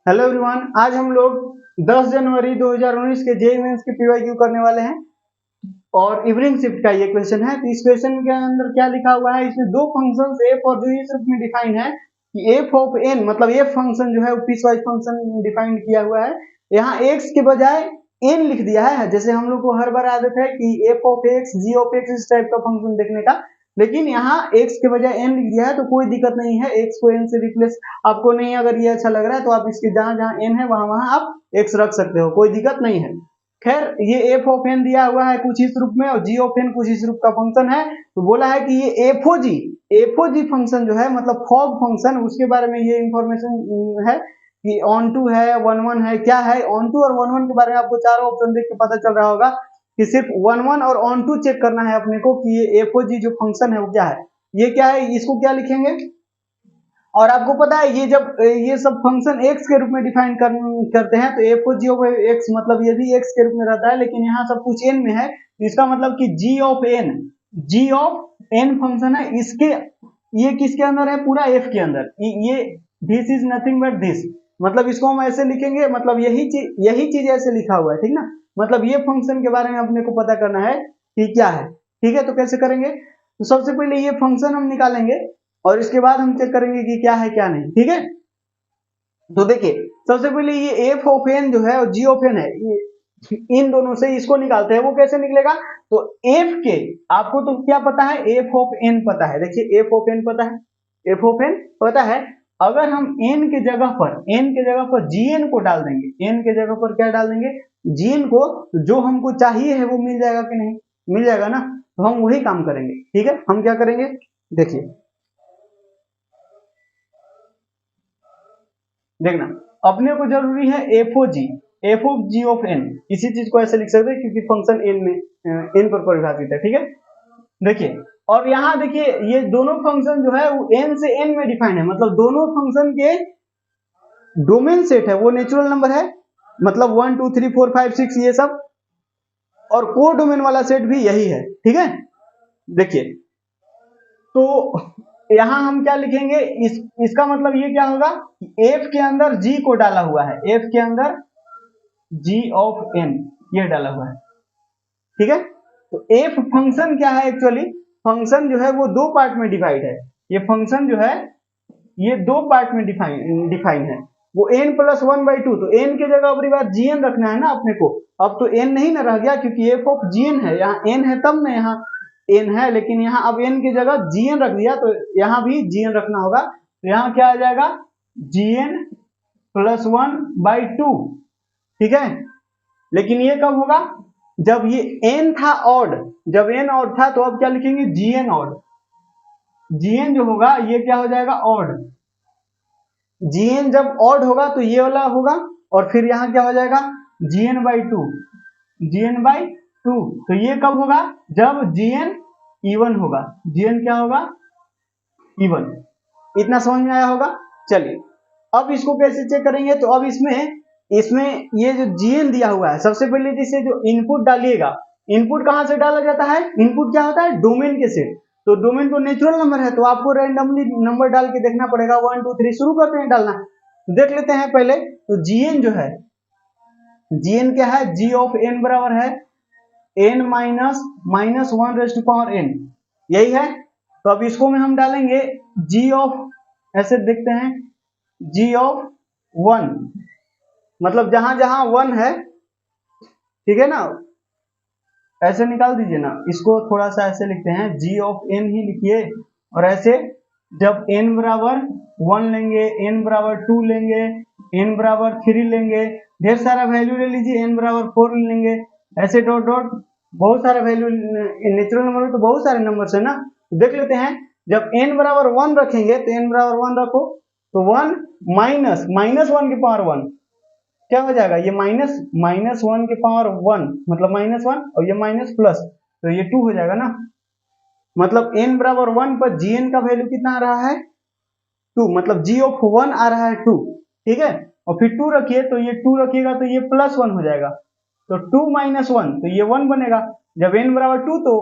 Hello everyone, आज हम लोग 10 जनवरी 2019 के जेईई मेंस के पीवाईक्यू करने वाले हैं और इवनिंग शिफ्ट का ये क्वेश्चन है। तो इस क्वेश्चन के अंदर क्या लिखा हुआ है, इसमें दो फंक्शंस एफ और जो इस रूप में डिफाइन है कि एफ ऑफ एन, मतलब एफ फंक्शन जो है वो पीस वाइज फंक्शन डिफाइन किया हुआ है। यहाँ एक्स के बजाय एन लिख दिया है। जैसे हम लोग को हर बार आदत है कि f of x, g of x इस टाइप का फंक्शन देखने का, लेकिन यहाँ x के बजाय n लिख दिया है तो कोई दिक्कत नहीं है। x को n से रिप्लेस आपको नहीं, अगर ये अच्छा लग रहा है तो आप इसके जहां जहां n है वहां वहां आप x रख सकते हो, कोई दिक्कत नहीं है। खैर, ये f ऑफ n दिया हुआ है कुछ इस रूप में और g ऑफ n कुछ इस रूप का फंक्शन है। तो बोला है कि ये एफओजी फंक्शन जो है, मतलब फॉग फंक्शन, उसके बारे में ये इंफॉर्मेशन है कि ऑन टू है, वन वन है, क्या है। ऑन टू और वन वन के बारे में आपको चारों ऑप्शन देख के पता चल रहा होगा कि सिर्फ वन वन और ऑन टू चेक करना है अपने को कि ये एफओजी जो फंक्शन है वो क्या है, ये क्या है, इसको क्या लिखेंगे। और आपको पता है ये जब ये सब फंक्शन x के रूप में डिफाइन करते हैं तो एफओजी ऑफ x, मतलब ये भी x के रूप में रहता है, लेकिन यहाँ सब कुछ n में है। इसका मतलब कि g ऑफ n फंक्शन है, इसके ये किसके अंदर है, पूरा f के अंदर। ये this is nothing but this, मतलब इसको हम ऐसे लिखेंगे, मतलब यही चीज ऐसे लिखा हुआ है, ठीक ना। मतलब ये फंक्शन के बारे में अपने को पता करना है कि क्या है, ठीक है। तो कैसे करेंगे, तो सबसे पहले ये फंक्शन हम निकालेंगे और इसके बाद हम चेक करेंगे कि क्या है क्या नहीं, ठीक है। तो देखिए, सबसे पहले ये एफ ऑफ एन जो है और जी ऑफ एन है, ये इन दोनों से इसको निकालते हैं। वो कैसे निकलेगा, तो एफ के, आपको तो क्या पता है, एफ ऑफ एन पता है। देखिए एफ ऑफ एन पता है, एफ ऑफ एन पता है। अगर हम एन के जगह पर जीएन को डाल देंगे, एन के जगह पर क्या डाल देंगे, जीएन को, जो हमको चाहिए है वो मिल जाएगा कि नहीं, मिल जाएगा ना। तो हम वही काम करेंगे, ठीक है। हम क्या करेंगे, देखिए देखना, अपने को जरूरी है f of g of n. इसी चीज को ऐसे लिख सकते हैं क्योंकि फंक्शन एन में एन पर परिभाषित है, ठीक है। देखिए, और यहाँ देखिए ये दोनों फंक्शन जो है वो एन से एन में डिफाइन है, मतलब दोनों फंक्शन के डोमेन सेट है वो नेचुरल नंबर है, मतलब 1 2 3 4 5 6 ये सब, और को डोमेन वाला सेट भी यही है, ठीक है। देखिए, तो यहां हम क्या लिखेंगे, इसका मतलब ये क्या होगा, एफ के अंदर जी को डाला हुआ है, एफ के अंदर जी ऑफ एन ये डाला हुआ है, ठीक है। तो एफ फंक्शन क्या है, एक्चुअली फंक्शन जो है वो दो पार्ट में डिवाइड है। ये फंक्शन जो है ये दो पार्ट में डिफाइन है। वो n plus one by two, तो n की जगह अपनी बात gn रखना है ना अपने को। अब तो n नहीं ना रह गया क्योंकि f ऑफ gn है, यहाँ n है तब ना यहाँ n है, लेकिन यहाँ अब n की जगह gn रख दिया तो यहाँ भी gn रखना होगा। तो यहाँ क्या आ जाएगा, gn plus one by two, ठीक है। लेकिन ये कब होगा, जब ये n था ऑड, जब n ऑड था तो अब क्या लिखेंगे, gn ऑड। gn जो होगा ये क्या हो जाएगा, ऑड। gn जब ऑड होगा तो ये वाला होगा, और फिर यहाँ क्या हो जाएगा, gn by two, gn by two. तो ये कब होगा, जब gn इवन होगा, gn क्या होगा, इवन। इतना समझ में आया होगा। चलिए, अब इसको कैसे चेक करेंगे, तो अब इसमें ये जो gn दिया हुआ है, सबसे पहले जिसे जो इनपुट डालिएगा, इनपुट कहां से डाला जाता है, इनपुट क्या होता है, डोमेन के सेट। तो डोमेन तो नेचुरल नंबर है, तो आपको रैंडमली नंबर डाल के देखना पड़ेगा, 1 2 3 शुरू करते हैं डालना। तो देख लेते हैं पहले, तो gn जो है, gn क्या है, g ऑफ n बराबर है n minus one raise to power n, यही है। तो अब इसको में हम डालेंगे g ऑफ, ऐसे देखते हैं, g ऑफ वन, मतलब जहां जहां वन है, ठीक है ना, ऐसे निकाल दीजिए ना, इसको थोड़ा सा ऐसे लिखते हैं, g ऑफ n ही लिखिए। और ऐसे जब n बराबर वन लेंगे, n बराबर टू लेंगे, n बराबर थ्री लेंगे, ढेर सारा वैल्यू ले लीजिए, n बराबर फोर लेंगे, ऐसे डॉट डॉट बहुत सारे वैल्यू। नेचुरल नंबर में तो बहुत सारे नंबर है ना। तो देख लेते हैं, जब n बराबर वन रखेंगे तो n बराबर वन रखो, तो वन माइनस वन की पावर वन क्या हो जाएगा, ये माइनस वन के पावर वन, मतलब माइनस वन, और ये माइनस प्लस, तो ये टू हो जाएगा ना। मतलब n बराबर वन पर gn का वैल्यू कितना आ रहा है, टू, मतलब g ऑफ वन आ रहा है टू, ठीक है। और फिर टू रखिए, तो ये टू रखिएगा तो ये प्लस वन हो जाएगा, तो टू माइनस वन, तो ये वन बनेगा। जब n बराबर टू, तो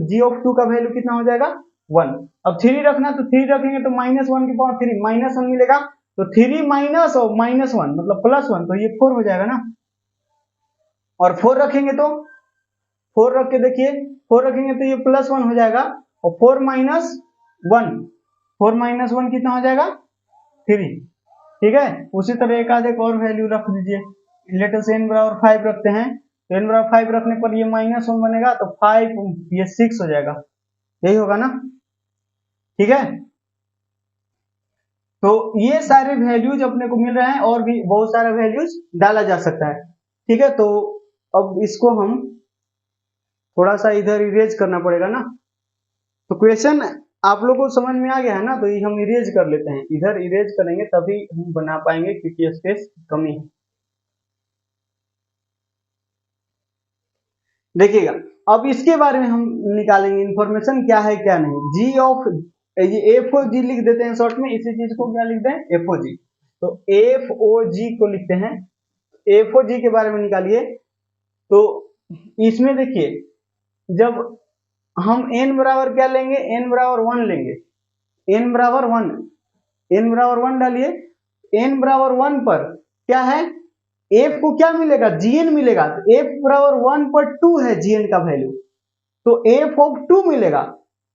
g ऑफ टू का वैल्यू कितना हो जाएगा, वन। अब थ्री रखना, तो थ्री रखेंगे तो माइनस वन की पावर थ्री, माइनस वन मिलेगा, तो 3 माइनस और -1 मतलब +1, तो ये 4 हो जाएगा ना। और 4 रखेंगे तो 4 रख के देखिए, 4 रखेंगे तो ये +1 हो जाएगा, और 4 माइनस 1 कितना हो जाएगा 3। ठीक है, उसी तरह एक आधे और वैल्यू रख दीजिए। लेट अस n बराबर 5 रखते हैं, तो n बराबर 5 रखने पर ये -1 बनेगा, तो 5 ये 6 हो जाएगा, यही होगा ना। ठीक है, तो ये सारे वैल्यूज अपने को मिल रहे हैं, और भी बहुत सारे वैल्यूज डाला जा सकता है। ठीक है, तो अब इसको हम थोड़ा सा इधर इरेज करना पड़ेगा ना। तो क्वेश्चन आप लोगों को समझ में आ गया है ना, तो ये हम इरेज कर लेते हैं, इधर इरेज करेंगे तभी हम बना पाएंगे, क्योंकि स्पेस कमी है। देखिएगा, अब इसके बारे में हम निकालेंगे इंफॉर्मेशन क्या है क्या नहीं। जी ऑफ ये एफ ओ जी लिख देते हैं शॉर्ट में, इसी चीज को क्या लिखते हैं एफ ओ जी। तो एफ ओ जी को लिखते हैं, एफ ओ जी के बारे में निकालिए। तो इसमें देखिए, जब हम n बराबर क्या लेंगे, n बराबर 1 लेंगे, n बराबर 1, n बराबर 1 डालिए। n बराबर 1 पर क्या है, f को क्या मिलेगा, gn मिलेगा। तो f बराबर 1 पर 2 है gn का वैल्यू, तो f ऑफ 2 मिलेगा।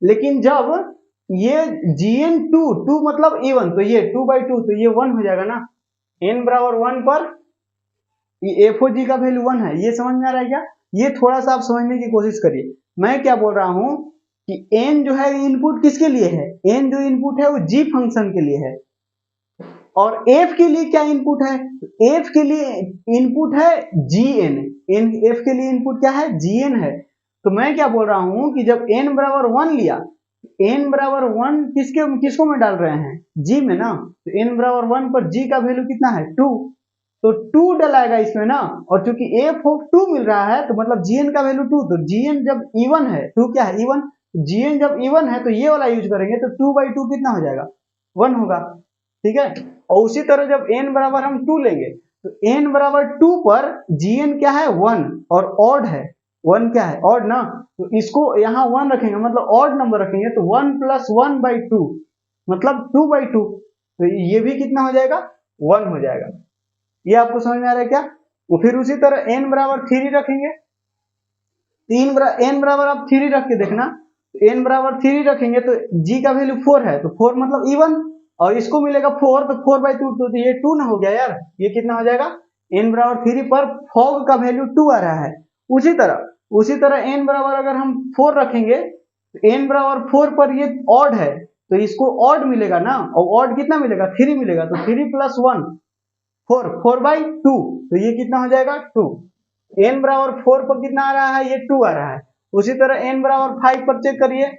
लेकिन जब ये gn 2 मतलब इवन, तो ये 2/2, तो ये 1 हो जाएगा ना। n बराबर 1 पर ये एफ ओ जी का वैल्यू 1 है, ये समझ में आ रहा है क्या। ये थोड़ा सा आप समझने की कोशिश करिए। मैं क्या बोल रहा हूं कि n जो है इनपुट किसके लिए है, n जो इनपुट है वो g फंक्शन के लिए है, और f के लिए क्या इनपुट है, f के लिए इनपुट है gn, f के लिए इनपुट क्या है gn है। तो मैं क्या बोल रहा हूं कि जब n बराबर 1 लिया, n बराबर 1 किसको में डाल रहे हैं, g में ना। तो n बराबर 1 पर g का वैल्यू कितना है 2, तो 2 डलाएगा इसमें ना। और चूंकि f ऑफ 2 मिल रहा है, तो मतलब gn का वैल्यू 2, तो gn जब इवन है, 2 क्या है इवन, gn जब इवन है तो ये वाला यूज करेंगे, तो 2/2 कितना हो जाएगा 1 होगा। ठीक है, और उसी तरह जब n बराबर हम 2 लेंगे, तो n बराबर 2 पर gn क्या है 1, और ऑड है 1, क्या है ऑड ना। तो इसको यहाँ 1 रखेंगे, मतलब ऑड नंबर रखेंगे, तो 1 + 1/2 मतलब 2/2, तो ये भी कितना हो जाएगा 1 हो जाएगा। ये आपको समझ में आ रहा है क्या। तो फिर उसी तरह n बराबर 3 रखेंगे, n बराबर आप 3 रख के देखना, n बराबर 3 रखेंगे तो g का वैल्यू 4 है, तो 4 मतलब इवन, और इसको मिलेगा 4, तो 4/2, तो ये 2 ना हो गया यार, ये कितना हो जाएगा n बराबर 3 पर फॉग का वैल्यू 2 आ रहा है। उसी तरह n बराबर अगर हम 4 रखेंगे, तो n बराबर 4 पर ये ऑड है, तो इसको ऑड मिलेगा ना, और ऑड कितना मिलेगा 3 मिलेगा, तो 3 + 1 4/2, तो ये कितना हो जाएगा 2। n बराबर 4 पर कितना आ रहा है, ये 2 आ रहा है। उसी तरह n बराबर 5 पर चेक करिए,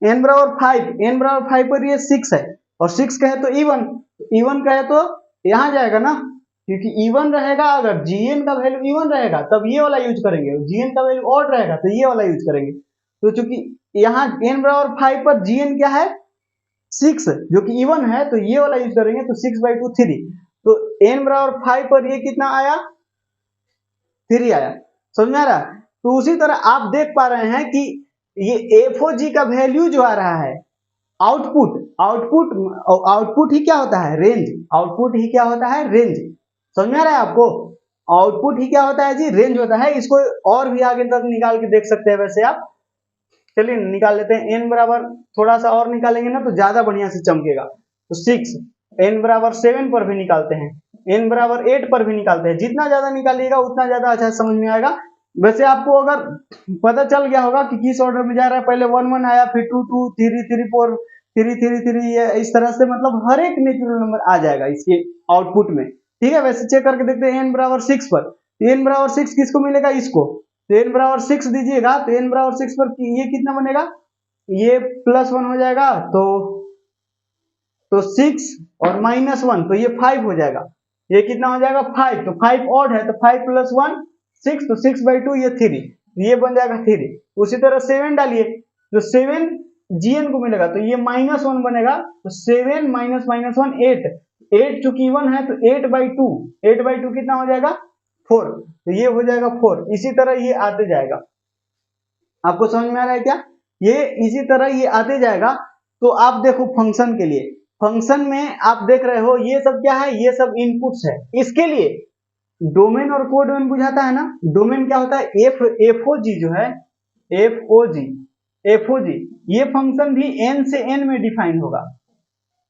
n बराबर 5 पर ये 6 है, और 6 कहे तो इवन कहे तो यहाँ जाएगा ना, क्योंकि इवन रहेगा, अगर gn का वैल्यू इवन रहेगा तब ये वाला यूज करेंगे, gn का वैल्यू ऑड रहेगा तो ये वाला यूज करेंगे। तो चूंकि यहाँ n बराबर 5 पर gn क्या है 6, जो कि इवन है, तो ये वाला यूज करेंगे, तो 6/2 3, तो n बराबर 5 पर ये कितना आया 3 आया। समझ में आ रहा है। तो उसी तरह आप देख पा रहे हैं कि ये एफओजी का वैल्यू जो आ रहा है, आउटपुट ही क्या होता है रेंज, आउटपुट ही क्या होता है रेंज। समझ में आ रहा है आपको, आउटपुट ही क्या होता है जी रेंज होता है। इसको और भी आगे तक निकाल के देख सकते हैं वैसे आप, चलिए निकाल लेते हैं। n बराबर थोड़ा सा और निकालेंगे ना तो ज्यादा बढ़िया से चमकेगा, तो 6, n बराबर 7 पर भी निकालते हैं, n बराबर 8 पर भी निकालते हैं। जितना ज्यादा निकालिएगा उतना ज्यादा अच्छा समझ में आएगा। वैसे आपको अगर पता चल गया होगा कि किस ऑर्डर में जा रहा है, पहले 1 1 आया, फिर 2 2 3 3 4 3 3 3, ये इस तरह से मतलब हर एक नेचुरल नंबर आ जाएगा इसके आउटपुट में। ठीक है, वैसे चेक करके देखते हैं n बराबर 6 पर, n बराबर 6 किसको मिलेगा इसको, तो n बराबर 6 दीजिएगा, तो n बराबर 6 पर ये कितना बनेगा, ये +1 हो जाएगा, तो 6 और -1, तो ये 5 हो जाएगा। ये कितना हो जाएगा 5, तो 5 ऑड है, तो 5 + 1 6, तो 6/2 ये 3, ये बन जाएगा 3। उसी तरह 7 डालिए, तो 7 gn को मिलेगा, तो ये -1 बनेगा, तो 7 -1 8 चूंकि 1 है, तो 8/2 कितना हो जाएगा 4, तो ये हो जाएगा 4। इसी तरह ये आते जाएगा, आपको समझ में आ रहा है क्या, ये इसी तरह ये आते जाएगा। तो आप देखो फंक्शन के लिए फंक्शन में आप देख रहे हो ये सब क्या है, ये सब इनपुट्स है। इसके लिए डोमेन और को डोमेन बुझाता है ना। डोमेन क्या होता है, एफओजी जो है, एफओजी ये फंक्शन भी n से n में डिफाइन होगा,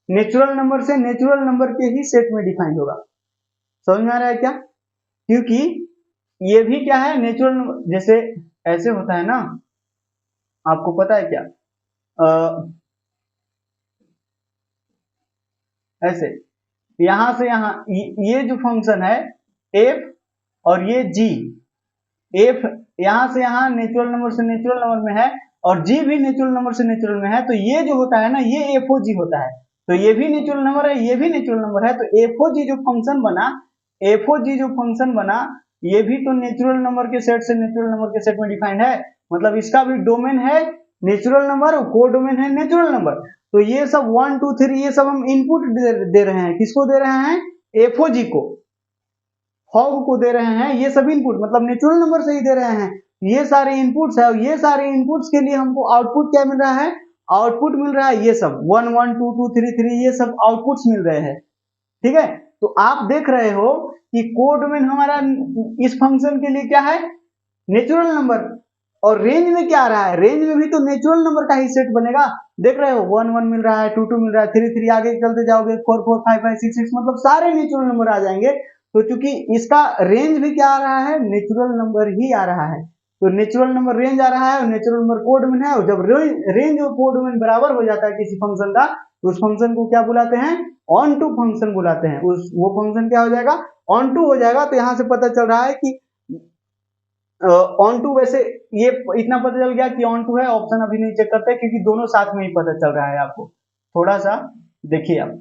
नेचुरल नंबर से नेचुरल नंबर के ही सेट में डिफाइन होगा। समझ में आ रहा है क्या? क्योंकि ये भी क्या है, नेचुरल नंबर। जैसे ऐसे होता है ना, आपको पता है क्या, ऐसे यहां से यहां ये जो फंक्शन है f और ये g, f यहां से यहां नेचुरल नंबर से नेचुरल नंबर में है और g भी नेचुरल नंबर से नेचुरल में है, तो ये जो होता है ना ये एफओजी होता है। तो ये भी नेचुरल नंबर है, ये भी नेचुरल नंबर है, तो एफओजी जो फंक्शन बना, एफओजी जो फंक्शन बना, ये भी तो नेचुरल नंबर के सेट से नेचुरल नंबर के सेट में डिफाइंड है। मतलब इसका भी डोमेन है नेचुरल नंबर और को डोमेन है नेचुरल नंबर। तो ये सब 1 2 3 ये सब हम इनपुट दे रहे हैं, किसको दे रहे हैं, एफओजी को, फॉग को दे रहे हैं। ये सब इनपुट मतलब नेचुरल नंबर से ही दे रहे हैं। ये सारे इनपुट्स है और ये सारे इनपुट्स के लिए हमको आउटपुट क्या मिल रहा है, आउटपुट मिल रहा है ये सब 1 1 2 2 3 3 ये सब आउटपुट्स मिल रहे हैं। ठीक है, तो आप देख रहे हो कि कोड में हमारा इस फंक्शन के लिए क्या है, नेचुरल नंबर। और रेंज में क्या आ रहा है, रेंज में भी तो नेचुरल नंबर का ही सेट बनेगा। देख रहे हो 1 1 मिल रहा है, 2 2 मिल रहा है, 3 3 आगे चलते जाओगे 4 4 5 5 6 6 मतलब सारे नेचुरल नंबर आ जाएंगे। तो चूंकि इसका रेंज भी क्या आ रहा है, नेचुरल नंबर ही आ रहा है, तो नेचुरल नंबर रेंज आ रहा है और नेचुरल नंबर कोड में है। और जब रेंज और कोड में बराबर हो जाता है किसी फंक्शन का, तो उस फंक्शन को क्या बुलाते हैं, ऑन टू फंक्शन बुलाते हैं। उस वो फंक्शन क्या हो जाएगा, ऑन टू हो जाएगा। तो यहां से पता चल रहा है कि ऑन टू, वैसे ये इतना पता चल गया कि ऑन टू है, ऑप्शन अभी नहीं चेक करते क्योंकि दोनों साथ में ही पता चल रहा है आपको। थोड़ा सा देखिए आप,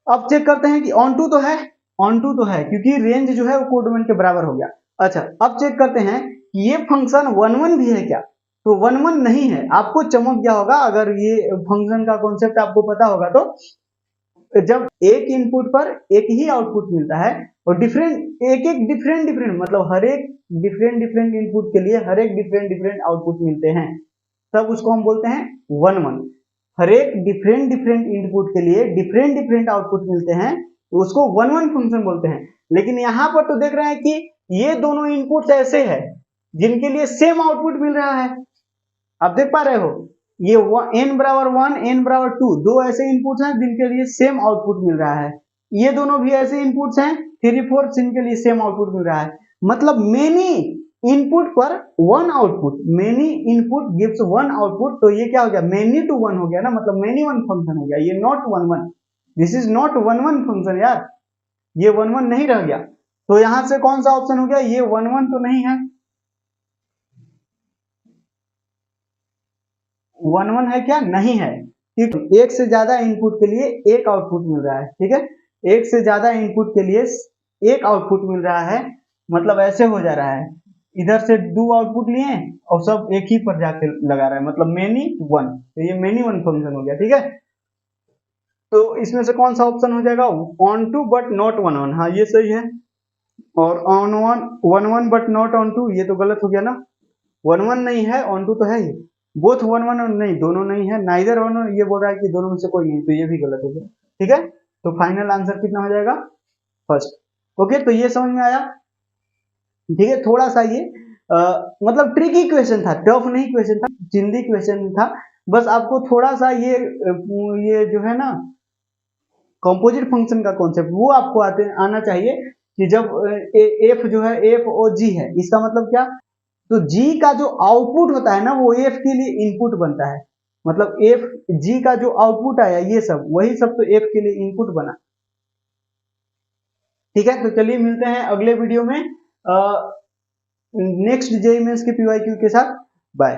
अब चेक करते हैं कि ऑन टू तो है, ऑन टू तो है क्योंकि रेंज जो है वो कोड डोमेन के बराबर हो गया। अच्छा, अब चेक करते हैं कि ये फंक्शन 1 1 भी है क्या, तो 1 1 नहीं है। आपको चमक गया होगा अगर ये फंक्शन का कॉन्सेप्ट आपको पता होगा। तो जब एक इनपुट पर एक ही आउटपुट मिलता है और डिफरेंट एक डिफरेंट मतलब हर एक डिफरेंट इनपुट के लिए हर एक डिफरेंट आउटपुट मिलते हैं, तब उसको हम बोलते हैं 1 1। हर एक डिफरेंट इनपुट के लिए डिफरेंट आउटपुट मिलते हैं, तो उसको 1 1 फंक्शन बोलते हैं। लेकिन यहाँ पर तो देख रहे हैं कि ये दोनों इनपुट्स ऐसे हैं जिनके लिए सेम आउटपुट मिल रहा है। आप देख पा रहे हो, ये n बराबर 1 n बराबर 2 दो ऐसे इनपुट्स हैं जिनके लिए सेम आउटपुट मिल रहा है। ये दोनों भी ऐसे इनपुट्स हैं 3 4 जिनके लिए सेम आउटपुट मिल रहा है। मतलब मेनी इनपुट पर one output, many input gives one output. तो ये क्या हो गया, मेनी टू वन हो गया ना, मतलब मेनी वन फंक्शन हो गया। ये not 1 1, this is not 1 1 function यार, ये 1 1 नहीं रह गया। तो यहां से कौन सा ऑप्शन हो गया, ये 1 1 तो नहीं है। 1 1 है क्या, नहीं है। ठीक, एक से ज्यादा इनपुट के लिए एक आउटपुट मिल रहा है। ठीक है, एक से ज्यादा इनपुट के लिए एक आउटपुट मिल रहा है, मतलब ऐसे हो जा रहा है, इधर से दो आउटपुट लिए और सब एक ही पर जाके लगा रहा है, मतलब मेनी वन। तो ये मेनी वन फंक्शन हो गया। ठीक है, तो इसमें से कौन सा ऑप्शन हो जाएगा, ऑन टू बट नॉट 1 1। हाँ ये सही है। और on 1 1 but not on two, ये तो गलत हो गया ना, 1 1 नहीं है, ऑन टू तो है ही। बोथ 1 1 नहीं, दोनों नहीं है, नाइदर 1 1, ये बोल रहा है कि दोनों में से कोई नहीं, तो ये भी गलत हो गया। ठीक है, तो फाइनल आंसर कितना हो जाएगा, फर्स्ट। ओके, तो ये समझ में आया। ठीक है, थोड़ा सा ये मतलब ट्रिकी क्वेश्चन था, टफ नहीं क्वेश्चन था, जिंदी क्वेश्चन था। बस आपको थोड़ा सा ये जो है ना कंपोजिट फंक्शन का कॉन्सेप्ट वो आपको आना चाहिए कि जब एफ जो है एफ और जी है, इसका मतलब क्या, तो जी का जो आउटपुट होता है ना वो एफ के लिए इनपुट बनता है। मतलब एफ जी का जो आउटपुट आया ये सब वही सब तो एफ के लिए इनपुट बना। ठीक है, तो चलिए मिलते हैं अगले वीडियो में नेक्स्ट जेईई मेंस के पीवाईक्यू के साथ। बाय।